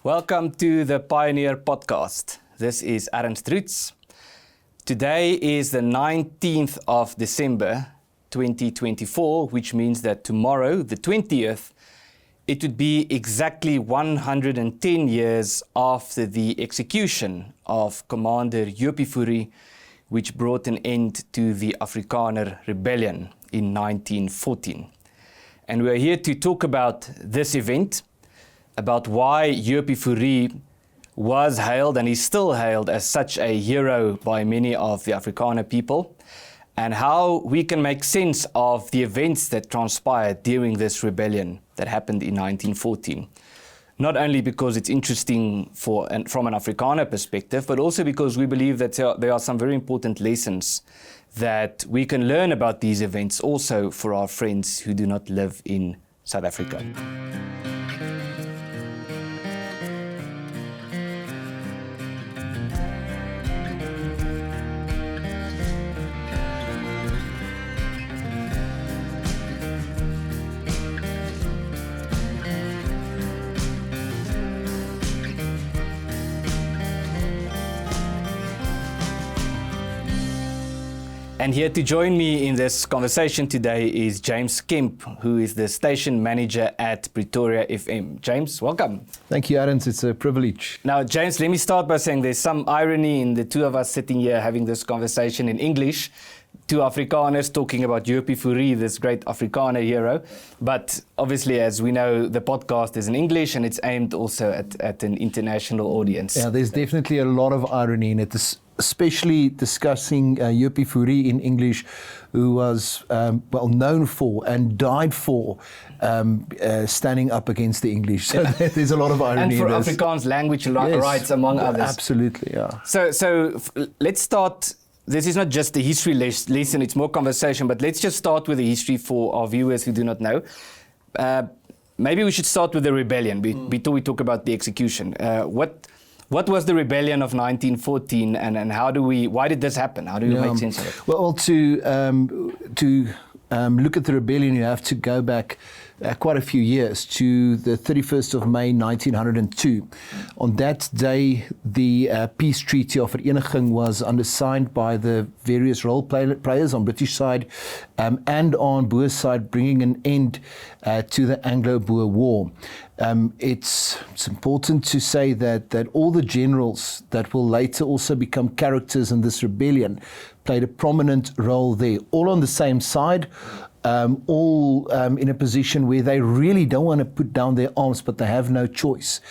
Welcome to the Pioneer Podcast. This is Ernst Roots. Today is the 19th of December 2024, which means that tomorrow, the 20th, it would be exactly 110 years after the execution of Commander Jopie Fourie, which brought an end to the Afrikaner rebellion in 1914. And we're here to talk about this event, about why Jopie Fourie was hailed and is still hailed as such a hero by many of the Afrikaner people, and how we can make sense of the events that transpired during this rebellion that happened in 1914. Not only because it's interesting from an Afrikaner perspective, but also because we believe that there are some very important lessons that we can learn about these events also for our friends who do not live in South Africa. And here to join me in this conversation today is James Kemp, who is the station manager at Pretoria FM. James, welcome. Thank you, Ernst. It's a privilege. Now, James, let me start by saying there's some irony in the two of us sitting here having this conversation in English, two Afrikaners talking about Jopie Fourie, this great Afrikaner hero. But obviously, as we know, the podcast is in English and it's aimed also at an international audience. Yeah, there's definitely a lot of irony in it, especially discussing Jopie Fourie in English, who was well known for and died for standing up against the English. So there's a lot of irony in this. And for Afrikaans language rights, among others. Absolutely, yeah. So let's start. This is not just a history lesson, it's more conversation, but let's just start with the history for our viewers who do not know. Maybe we should start with the rebellion before we talk about the execution. What was the rebellion of 1914, and why did this happen? How do you make sense of it? Well, to look at the rebellion, you have to go back quite a few years to the 31st of May 1902. On that day, the peace treaty of Vereniging was undersigned by the various role players on British side and on Boer side, bringing an end to the Anglo-Boer War. It's important to say that all the generals that will later also become characters in this rebellion played a prominent role there, all on the same side, all in a position where they really don't want to put down their arms, but they have no choice.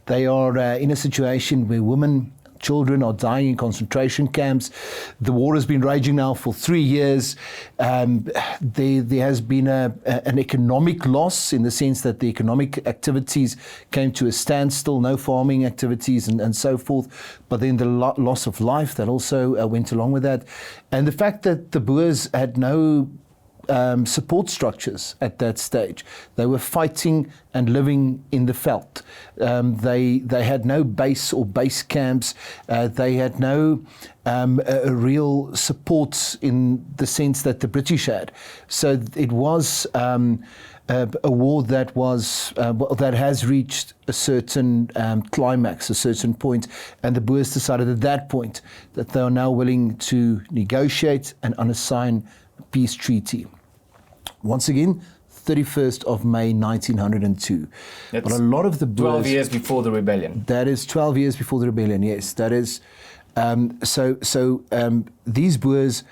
They are in a situation where women, children are dying in concentration camps. The war has been raging now for 3 years. There has been an economic loss in the sense that the economic activities came to a standstill, no farming activities and so forth. But then the loss of life that also went along with that. And the fact that the Boers had no support structures at that stage. They were fighting and living in the veld. They had no base or base camps. They had no real support in the sense that the British had. So it was a war that was that has reached a certain climax, a certain point, and the Boers decided at that point that they are now willing to negotiate and unassign a peace treaty. Once again, 31st of May 1902. That's but a lot of the Boers, 12 years before the rebellion. That is 12 years before the rebellion, yes. That is, these Boers,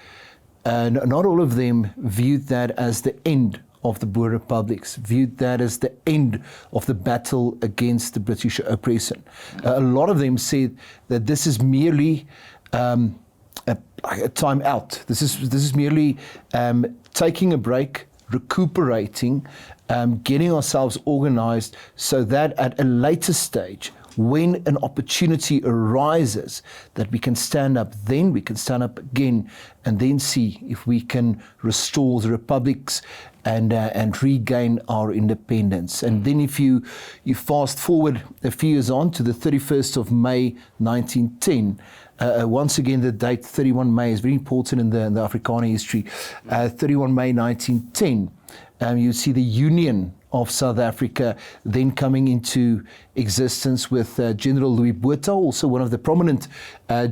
not all of them viewed that as the end of the Boer republics, viewed that as the end of the battle against the British oppression. A lot of them said that this is merely a time out. This is merely taking a break, recuperating, getting ourselves organized so that at a later stage, when an opportunity arises, that we can stand up then, we can stand up again, and then see if we can restore the republics and regain our independence. And then if you fast forward a few years on to the 31st of May 1910, once again, the date 31 May is very important in the Afrikaner history. 31 May 1910, you see the union of South Africa, then coming into existence with General Louis Botha, also one of the prominent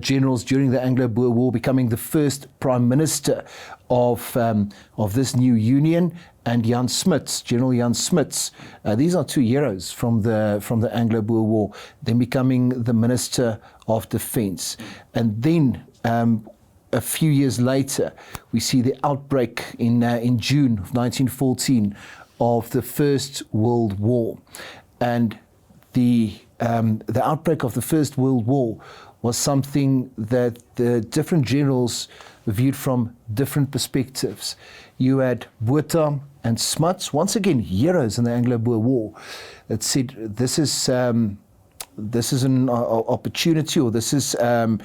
generals during the Anglo-Boer War, becoming the first Prime Minister of this new union, and Jan Smuts, General Jan Smuts. These are two heroes from the Anglo-Boer War, then becoming the Minister of Defence. And then a few years later, we see the outbreak in June of 1914 of the First World War. And the outbreak of the First World War was something that the different generals viewed from different perspectives. You had Botha and Smuts, once again heroes in the Anglo-Boer War, that said this is an opportunity, or this is an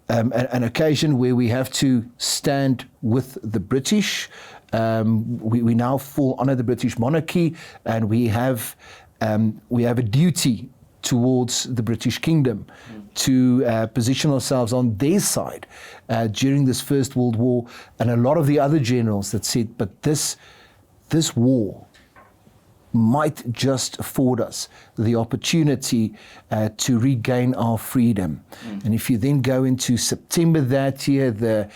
occasion where we have to stand with the British. We now fall under the British monarchy, and we have a duty towards the British Kingdom to position ourselves on their side during this First World War. And a lot of the other generals that said, but this war might just afford us the opportunity to regain our freedom. And if you then go into September that year, the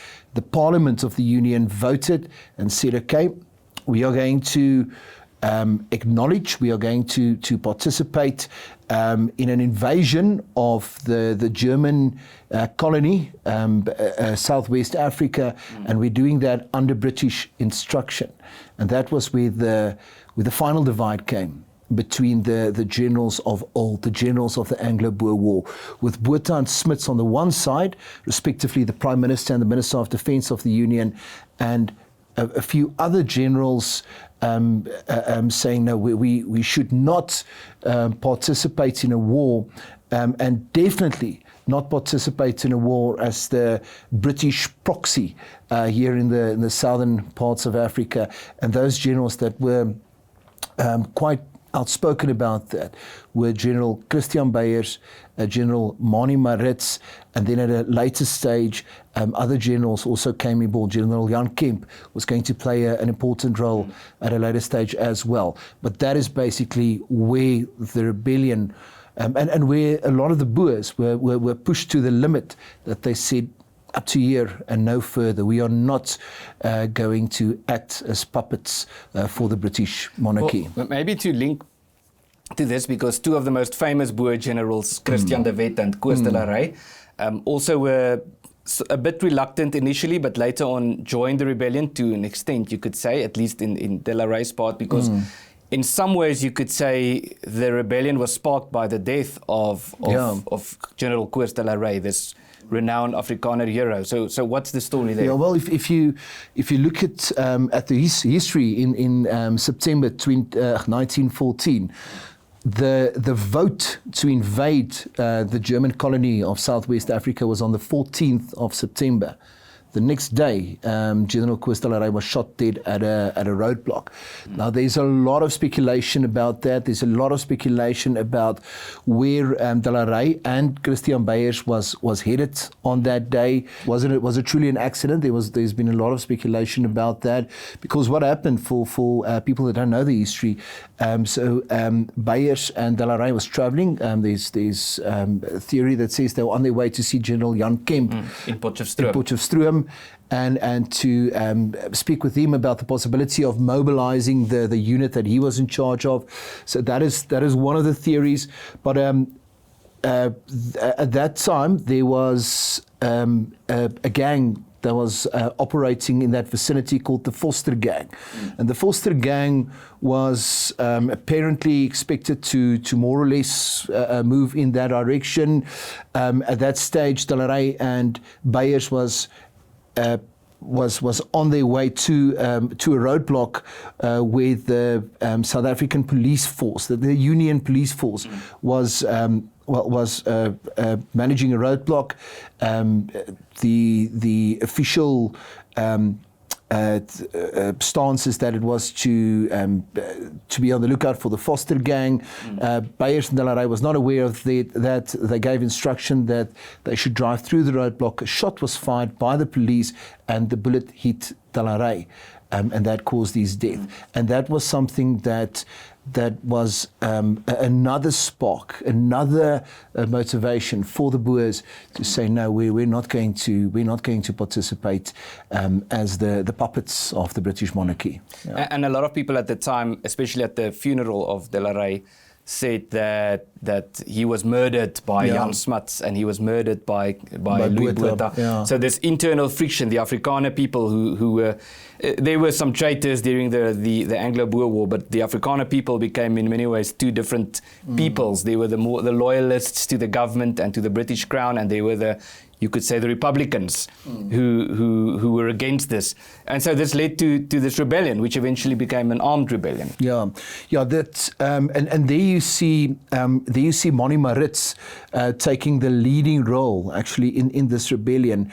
Parliament of the Union voted and said, okay, we are going to acknowledge, we are going to participate in an invasion of the German colony, Southwest Africa, and we're doing that under British instruction. And that was where the final divide came between the generals of old, the generals of the Anglo-Boer War, with Botha and Smuts on the one side, respectively the Prime Minister and the Minister of Defence of the Union, and a few other generals saying, no, we should not participate in a war, and definitely not participate in a war as the British proxy here in the southern parts of Africa. And those generals that were quite outspoken about that were General Christian Beyers, General Mani Maritz, and then at a later stage, other generals also came aboard. General Jan Kemp was going to play an important role at a later stage as well. But that is basically where the rebellion, and where a lot of the Boers were pushed to the limit, that they said, up to here and no further. We are not going to act as puppets for the British monarchy. Well, maybe to link to this, because two of the most famous Boer generals, Christian de Wet and Koos de la Rey, also were a bit reluctant initially, but later on joined the rebellion to an extent, you could say, at least in de la Rey's part, because in some ways you could say the rebellion was sparked by the death of General Koos de la Rey, this renowned Afrikaner hero. So what's the story there? Yeah, well, if you look at the history in September 1914, the vote to invade the German colony of Southwest Africa was on the 14th of September. The next day, General Koos de la Rey was shot dead at a roadblock. Now, there's a lot of speculation about that. There's a lot of speculation about where de la Rey and Christian Beyers was headed on that day. Was it truly an accident? There's been a lot of speculation about that, because what happened for people that don't know the history. Beyers and de la Rey was traveling. There's a theory that says they were on their way to see General Jan Kemp in Potchefstroom. And to speak with him about the possibility of mobilizing the unit that he was in charge of. So that is one of the theories. But at that time, there was a gang that was operating in that vicinity called the Foster Gang. And the Foster Gang was apparently expected to more or less move in that direction. At that stage, de la Rey and Beyers was on their way to a roadblock where the South African police force, the Union police force, was managing a roadblock. The official stance is that it was to be on the lookout for the Foster Gang. Beyers and de la Rey was not aware of that. They gave instruction that they should drive through the roadblock. A shot was fired by the police, and the bullet hit de la Rey, and that caused his death. And that was something that that was another spark, another motivation for the Boers to say, no, we're not going to participate as the puppets of the British monarchy. Yeah. And a lot of people at the time, especially at the funeral of De la Rey, said that he was murdered by Jan Smuts and he was murdered by Louis Botha. Yeah. So this internal friction, the Afrikaner people who were, there were some traitors during the Anglo-Boer War, but the Afrikaner people became in many ways two different peoples. They were the loyalists to the government and to the British Crown, and they were you could say the Republicans who were against this. And so this led to this rebellion, which eventually became an armed rebellion. Yeah, that and there you see Moni Maritz taking the leading role actually in this rebellion.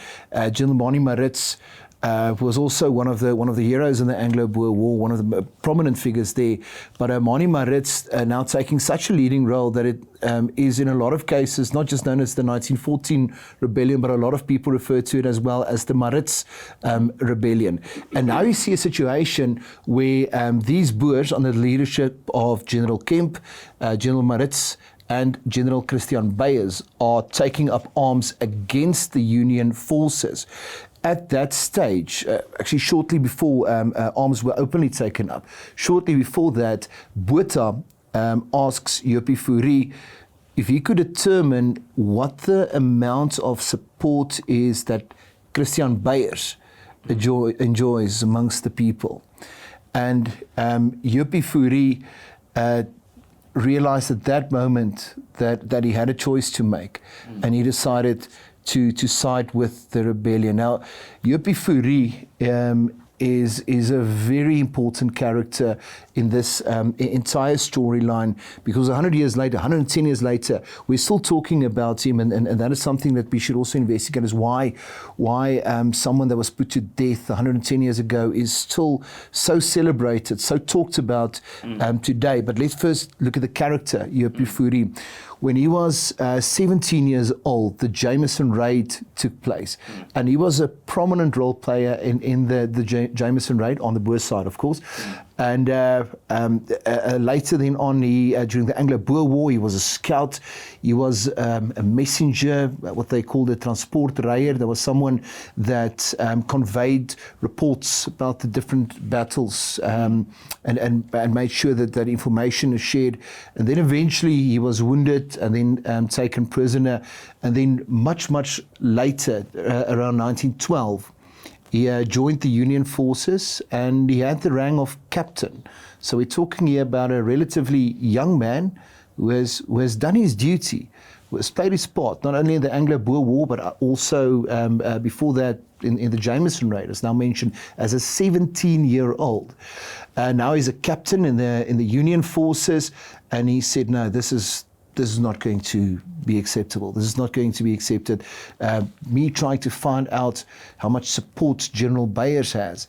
General Moni Maritz was also one of the heroes in the Anglo-Boer War, one of the prominent figures there. But Moni Maritz now taking such a leading role that it is in a lot of cases not just known as the 1914 rebellion, but a lot of people refer to it as well as the Maritz rebellion. And now you see a situation where these Boers, under the leadership of General Kemp, General Maritz, and General Christian Beyers, are taking up arms against the Union forces. At that stage, actually shortly before arms were openly taken up, shortly before that, Botha asks Jopie Fourie if he could determine what the amount of support is that Christian Beyers enjoys amongst the people. And Jopie Fourie realized at that moment that he had a choice to make, and he decided to side with the rebellion. Now, Jopie Fourie is a very important character in this entire storyline, because 100 years later, 110 years later, we're still talking about him, and that is something that we should also investigate, is why someone that was put to death 110 years ago is still so celebrated, so talked about today. But let's first look at the character, Jopie Fourie. When he was 17 years old, the Jameson Raid took place, and he was a prominent role player in the Jameson Raid, on the Boer side, of course. And later then on, during the Anglo-Boer War, he was a scout. He was a messenger, what they called a transportreier. There was someone that conveyed reports about the different battles and made sure that information is shared. And then eventually he was wounded and then taken prisoner. And then much later, around 1912, he joined the Union forces, and he had the rank of captain. So we're talking here about a relatively young man who has done his duty, who has played his part, not only in the Anglo-Boer War, but also before that in the Jameson Raid, as now mentioned, as a 17-year-old. Now he's a captain in the Union forces, and he said, no, this is not going to be acceptable. This is not going to be accepted. Me trying to find out how much support General Beyers has.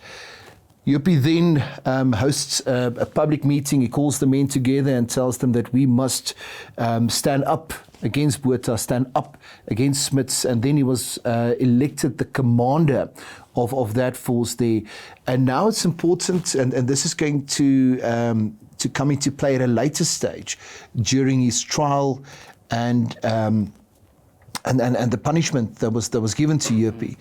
Jopie then hosts a public meeting. He calls the men together and tells them that we must stand up against Botha, stand up against Smuts, and then he was elected the commander of that force there. And now it's important, and this is going to come into play at a later stage during his trial and the punishment that was given to Jopie.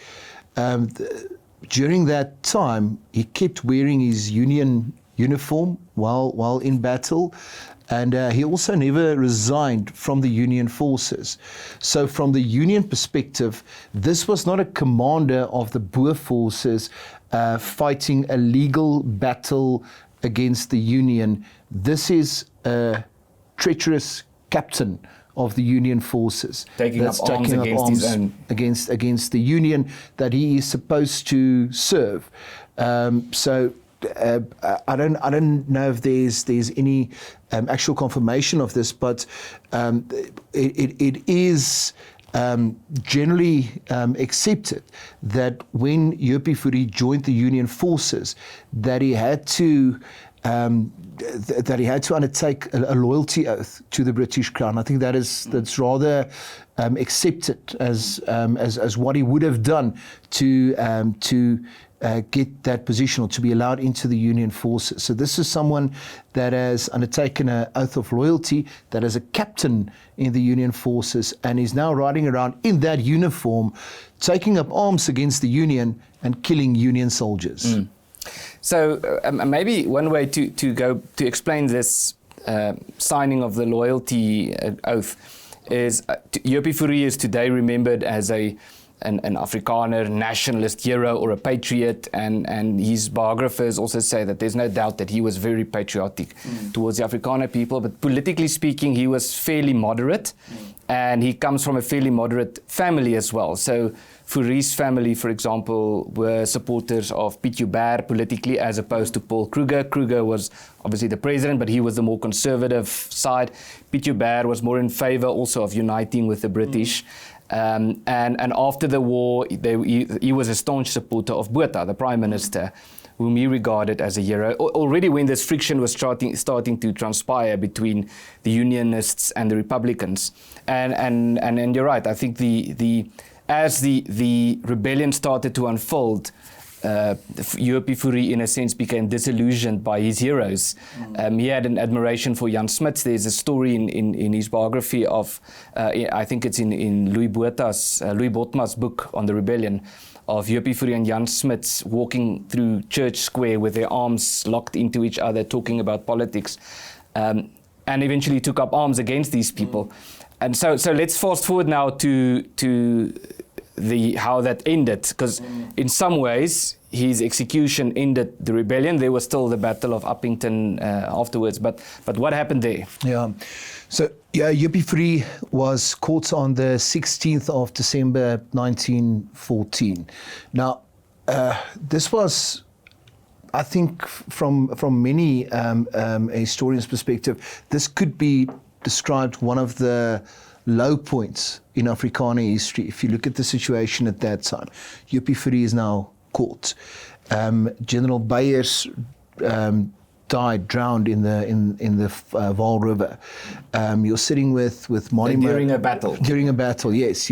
During that time, he kept wearing his Union uniform while in battle, and he also never resigned from the Union forces. So from the Union perspective, this was not a commander of the Boer forces fighting a legal battle against the Union. This is a treacherous captain of the Union forces taking up arms against his own, against the Union that he is supposed to serve. So I don't know if there's any actual confirmation of this, but it is generally accepted that when Jopie Fourie joined the Union forces, that he had to undertake a loyalty oath to the British Crown. I think that's rather accepted as what he would have done to get that position or to be allowed into the Union forces. So this is someone that has undertaken an oath of loyalty, that is a captain in the Union forces, and is now riding around in that uniform, taking up arms against the Union and killing Union soldiers. Mm. So maybe one way to explain this signing of the loyalty oath is Jopie Fourie is today remembered as an Afrikaner nationalist hero or a patriot, and his biographers also say that there's no doubt that he was very patriotic towards the Afrikaner people, but politically speaking he was fairly moderate, and he comes from a fairly moderate family as well. So Fourie's family, for example, were supporters of Piet Joubert politically as opposed to Paul Kruger. Kruger was obviously the president, but he was the more conservative side. Piet Joubert was more in favor also of uniting with the British. And after the war, he was a staunch supporter of Botha, the Prime Minister, whom he regarded as a hero. Already when this friction was starting to transpire between the Unionists and the Republicans. And you're right, I think as the rebellion started to unfold, Jopie Fourie, in a sense, became disillusioned by his heroes. He had an admiration for Jan Smuts. There's a story in his biography of, I think it's in Louis Botma's book on the rebellion, of Jopie Fourie and Jan Smuts walking through Church Square with their arms locked into each other, talking about politics, and eventually took up arms against these people. And so let's fast forward now to how that ended, because in some ways his execution ended the rebellion. There was still the Battle of Uppington afterwards, but what happened there? Yeah, so Jopie Fourie was caught on the 16th of December 1914. Now, this was, I think, from many historians' perspective, this could be described one of the low points in Afrikaner history. If you look at the situation at that time, Jopie Fourie is now caught. General Beyers drowned in the Vaal River. You're sitting with Monima during a battle. During a battle, yes.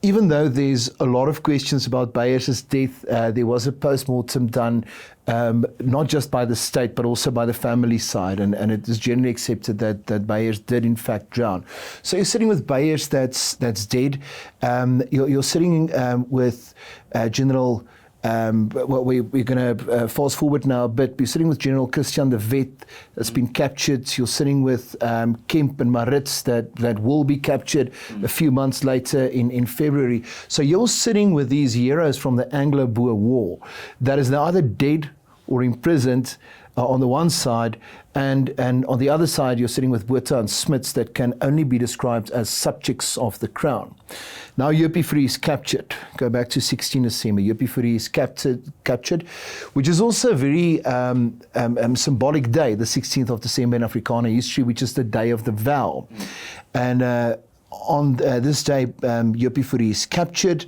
Even though there's a lot of questions about Beyers' death, there was a post-mortem done, not just by the state but also by the family side, and it is generally accepted that Beyers did in fact drown. So you're sitting with Beyers that's dead. You're sitting with General. We're going to fast forward now a bit. We're sitting with General Christian de Wet that's been captured. You're sitting with Kemp and Maritz that will be captured a few months later in February. So you're sitting with these heroes from the Anglo-Boer War that is now either dead or imprisoned on the one side, and on the other side you're sitting with Botha and Smuts that can only be described as subjects of the crown. Now Jopie Fourie is captured. Go back to 16 December. Jopie Fourie is captured, which is also a very symbolic day, the 16th of December in Afrikaner history, which is the day of the vow. And on this day, Jopie Fourie is captured.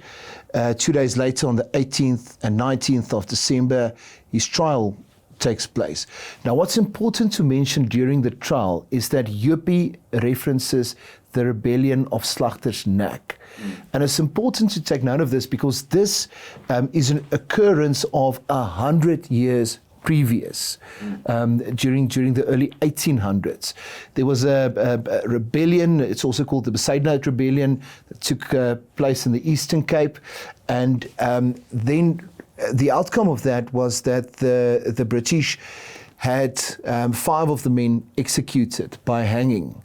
2 days later, on the 18th and 19th of December, his trial takes place. Now, what's important to mention during the trial is that Jopie references the rebellion of Slagtersnak. And it's important to take note of this because this is an occurrence of 100 years previous, during the early 1800s. There was a rebellion, it's also called the Besaidnout Rebellion, that took place in the Eastern Cape, and then the outcome of that was that the British had 5 of the men executed by hanging.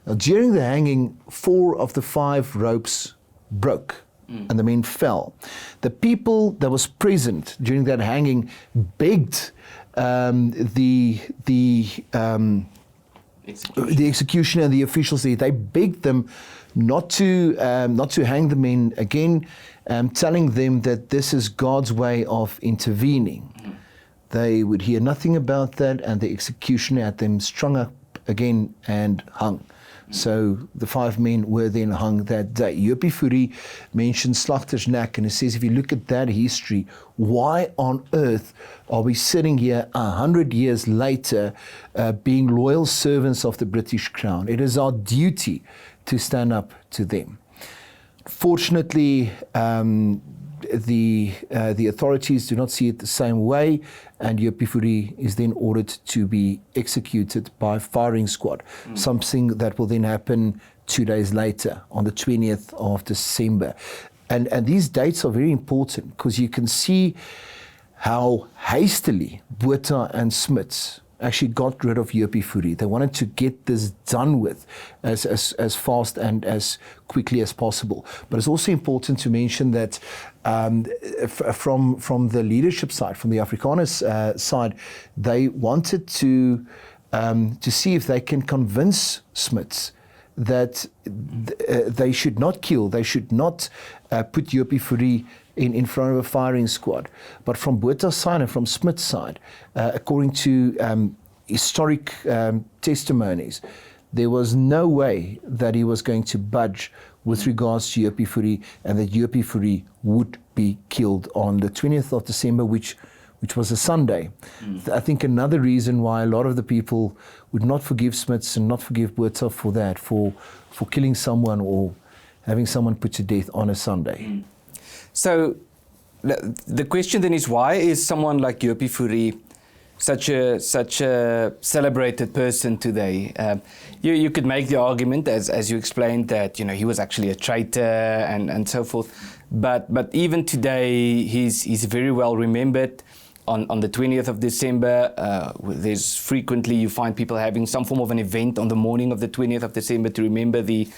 Now, during the hanging, 4 of the 5 ropes broke and the men fell. The people that was present during that hanging begged the executioner and the officials there. They begged them not to hang the men again, telling them that this is God's way of intervening. They would hear nothing about that, and the executioner had them strung up again and hung. So the 5 men were then hung that day. Jopie Fourie mentions Slagtersnak, and he says, if you look at that history, why on earth are we sitting here 100 years later being loyal servants of the British Crown? It is our duty to stand up to them. Fortunately, the authorities do not see it the same way, and Jopie Fourie is then ordered to be executed by firing squad, something that will then happen 2 days later on the 20th of December. And these dates are very important because you can see how hastily Botha and Smuts actually got rid of Jopie Fourie. They wanted to get this done with as fast and as quickly as possible. But it's also important to mention that from the leadership side, from the Afrikaners side, they wanted to see if they can convince Smuts that they should not kill, they should not put Jopie Fourie in front of a firing squad. But from Botha's side and from Smuts' side, according to historic testimonies, there was no way that he was going to budge with regards to Jopie Fourie, and that Jopie Fourie would be killed on the 20th of December, which was a Sunday. I think another reason why a lot of the people would not forgive Smuts and not forgive Botha for that, for killing someone or having someone put to death on a Sunday. So the question then is, why is someone like Jopie Fourie such a celebrated person today? You could make the argument, as you explained, that he was actually a traitor and so forth. But even today, he's very well remembered. On the 20th of December, there's frequently you find people having some form of an event on the morning of the 20th of December to remember the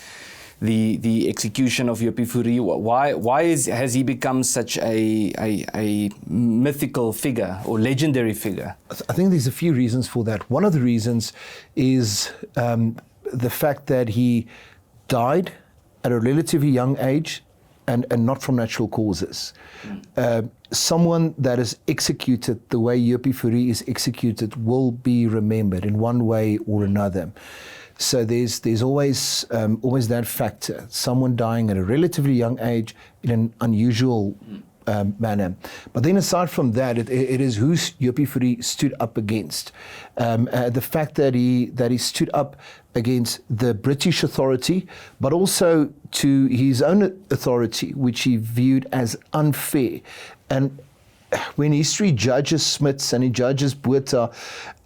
execution of Jopie Fourie. Why has he become such a mythical figure or legendary figure? I think there's a few reasons for that. One of the reasons is the fact that he died at a relatively young age and not from natural causes. Someone that is executed the way Jopie Fourie is executed will be remembered in one way or another. So there's always that factor, someone dying at a relatively young age in an unusual manner. But then aside from that, it is who Jopie Fourie stood up against. The fact that he stood up against the British authority, but also to his own authority, which he viewed as unfair. And when history judges Smuts and it judges Botha,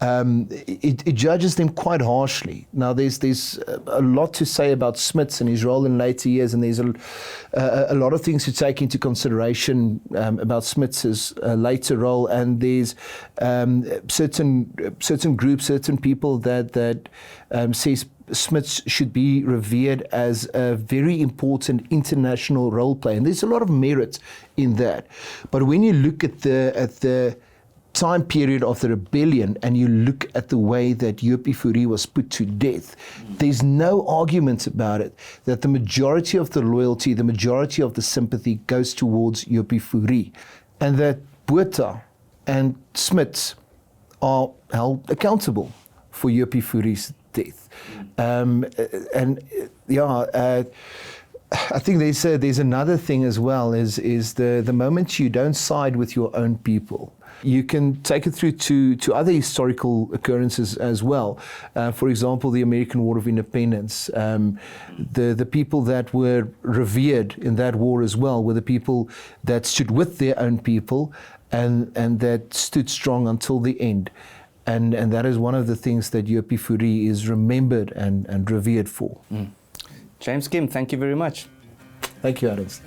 it judges them quite harshly. Now, there's a lot to say about Smuts and his role in later years, and there's a lot of things to take into consideration about Smuts' later role, and there's certain groups, certain people that says Smuts should be revered as a very important international role player, and there's a lot of merit in that. But when you look at the time period of the rebellion and you look at the way that Jopie Fourie was put to death, there's no argument about it that the majority of the loyalty, the majority of the sympathy goes towards Jopie Fourie, and that Botha and Smuts are held accountable for Jopie Fourie's death. I think there's another thing as well, is the moment you don't side with your own people, you can take it through to other historical occurrences as well. For example, the American War of Independence. The people that were revered in that war as well were the people that stood with their own people and that stood strong until the end. And that is one of the things that Jopie Fourie is remembered and revered for. James Kemp, thank you very much. Thank you, Ernst.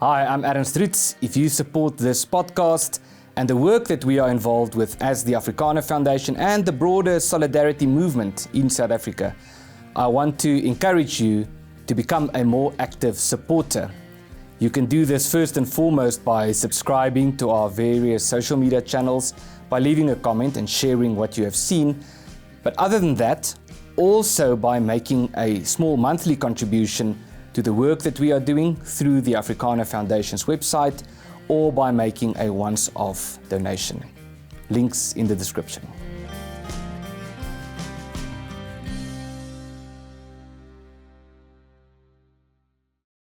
Hi, I'm Ernst Roots. If you support this podcast and the work that we are involved with as the Afrikaner Foundation and the broader solidarity movement in South Africa, I want to encourage you to become a more active supporter. You can do this first and foremost by subscribing to our various social media channels, by leaving a comment and sharing what you have seen. But other than that, also by making a small monthly contribution to the work that we are doing through the Afrikaner Foundation's website, or by making a once-off donation. Links in the description.